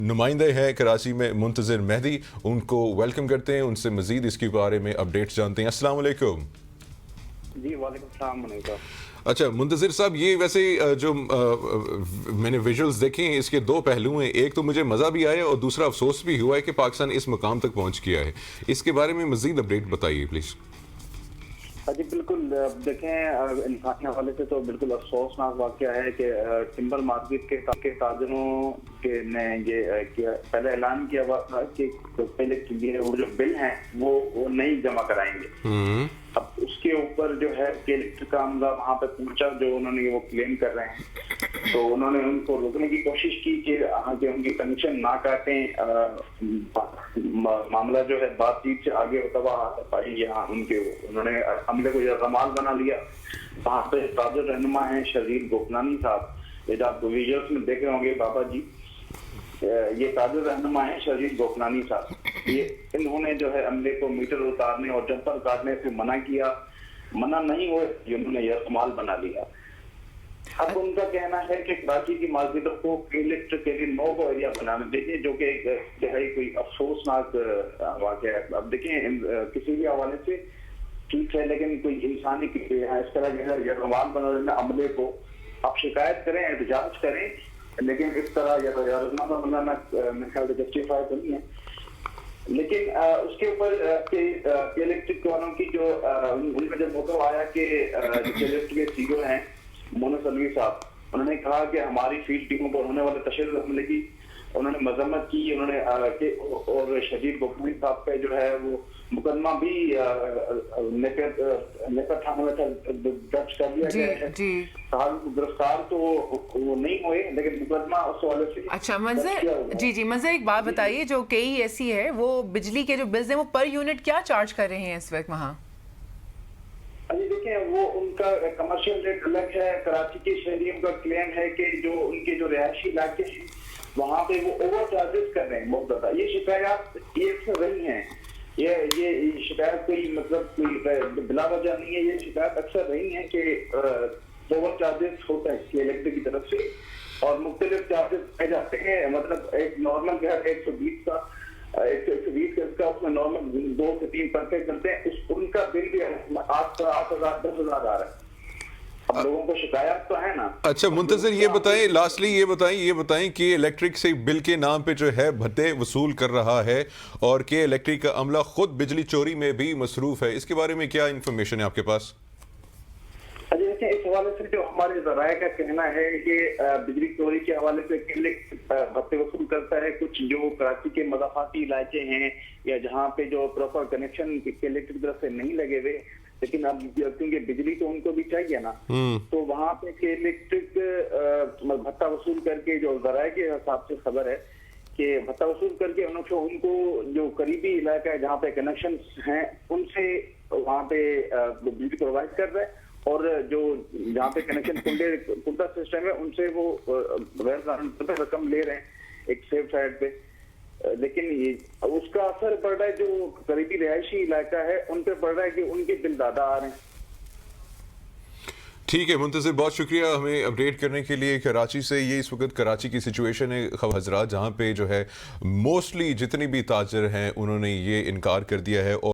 नुमाइंदे है कराची में मुंतज़िर मेहदी, उनको वेलकम करते हैं, उनसे मज़ीद इसके बारे में अपडेट्स जानते हैं। अस्सलाम वालेकुम। जी वालेकुम सलाम। अच्छा मुंतज़िर साहब, ये वैसे जो मैंने विजुअल्स देखे हैं, इसके दो पहलू हैं। एक तो मुझे मज़ा भी आया और दूसरा अफसोस भी हुआ है कि पाकिस्तान इस मुकाम तक पहुँच गया है। इसके बारे में मज़ीद अपडेट बताइए प्लीज़। जी बिल्कुल, देखें इंसानी हवाले से तो बिल्कुल अफसोसनाक वाक़या है कि टिम्बर मार्केट के ताजरों के ने ये पहले ऐलान किया हुआ था कि पहले वो जो बिल हैं वो नहीं जमा कराएंगे। अब उसके ऊपर जो है इलेक्ट्रिक का अमला वहाँ पे पहुंचा, जो उन्होंने वो क्लेम कर रहे हैं, तो उन्होंने उनको रोकने की कोशिश की कि उनकी कनेक्शन ना काटें। मामला जो है बातचीत से आगे होता हुआ पाई, यहाँ उन्होंने अमले को रमाल बना लिया। वहाँ पे ताजुर रहनुमा है शजील गोपनानी साहब, ये जो आप विजुअल्स में देख रहे होंगे बाबा जी, ये ताजुर रहनुमा है शजील गोपनानी साहब। ये इन्होंने जो है अमले को मीटर उतारने और जंपर काटने से मना किया। मना नहीं हुए, उन्होंने यह कमाल बना लिया। अब उनका कहना है कि कराची की मार्केटों को इलेक्ट्रिक के लिए नो गो एरिया बनाने दीजिए, जो कि कोई अफसोसनाक वाक़या है। अब देखें किसी भी हवाले से ठीक है, लेकिन कोई इंसानी इस तरह जो रवान बना देना अमले को, आप शिकायत करें, एहतजाज करें, लेकिन इस तरह यरमाना बनाना मेरे ख्याल से जस्टिफाई तो नहीं है। लेकिन उसके ऊपर इलेक्ट्रिक वालों की जो उनका जब मौका आया कि इलेक्ट्रिक के सीईओ हैं मोनस अलवी साहब, उन्होंने कहा कि हमारी फील्ड टीमों पर होने वाले तशद्दुद हमले की उन्होंने मजम्मत की। उन्होंने और शजील गोपनी साहब पे जो है वो मुकदमा भी नेकर थाने में दर्ज कर दिया गया है। गिरफ्तार तो वो नहीं हुए, लेकिन मुकदमा उस वाले से। अच्छा मंजर जी मंजर, एक बात बताइए, जो KESE है वो बिजली के जो बिल्स हैं वो पर यूनिट क्या चार्ज कर रहे हैं इस वक्त वहाँ? अभी देखें, वो उनका कमर्शियल रेट अलग है। कराची के शहरियों का क्लेम है कि जो उनके जो रिहायशी इलाके हैं वहाँ पे वो ओवर चार्जेस कर रहे हैं बहुत ज्यादा। ये शिकायत एक रही है, ये शिकायत कोई मतलब कोई बिला वजह नहीं है। ये शिकायत अक्सर रही है कि ओवर चार्जेस होता है इलेक्ट्रिक की तरफ से, और मुख्तलिफ चार्जेस पाए जाते हैं। मतलब एक नॉर्मल घर 120 का 120 का उसमें नॉर्मल 2 से 3 पैसे करते हैं, उनका बिल भी 8,000 10,000 आ रहा है। अब लोगों को शिकायत तो है ना। अच्छा मुंतज़िर, ये बताएं लास्टली, ये बताएं कि इलेक्ट्रिक से बिल के नाम पे जो है भत्ते वसूल कर रहा है और कि इलेक्ट्रिक का अमला खुद बिजली चोरी में भी मसरूफ है, इसके बारे में क्या इंफॉर्मेशन है आपके पास? इस हवाले से जो हमारे ज़राए का कहना है कि बिजली चोरी के हवाले से भत्ते वसूल करता है। कुछ जो कराची के मज़ाफ़ाती इलाके हैं या जहाँ पे जो प्रॉपर कनेक्शन इलेक्ट्रिक तरफ से नहीं लगे हुए, लेकिन अब क्योंकि बिजली तो उनको भी चाहिए ना, तो वहाँ पे इलेक्ट्रिक भत्ता वसूल करके, जो ज़राए के हिसाब से खबर है कि भत्ता वसूल करके उनको जो करीबी इलाका है जहाँ पे कनेक्शन हैं उनसे वहाँ पे बिजली प्रोवाइड कर रहे हैं, और जो जहाँ पे कनेक्शन कुंडा सिस्टम है उनसे वो रकम ले रहे हैं एक सेफ साइड पे। लेकिन ये उसका असर पड़ रहा है जो करीबी रिहायशी इलाका है उन पे पड़ रहा है कि उनके बिल ज्यादा आ रहे हैं। ठीक है मुंतज़िर, बहुत शुक्रिया हमें अपडेट करने के लिए। कराची से ये इस वक्त कराची की सिचुएशन है हज़रात, जहाँ पे जो है मोस्टली जितने भी ताजर हैं उन्होंने ये इनकार कर दिया है। और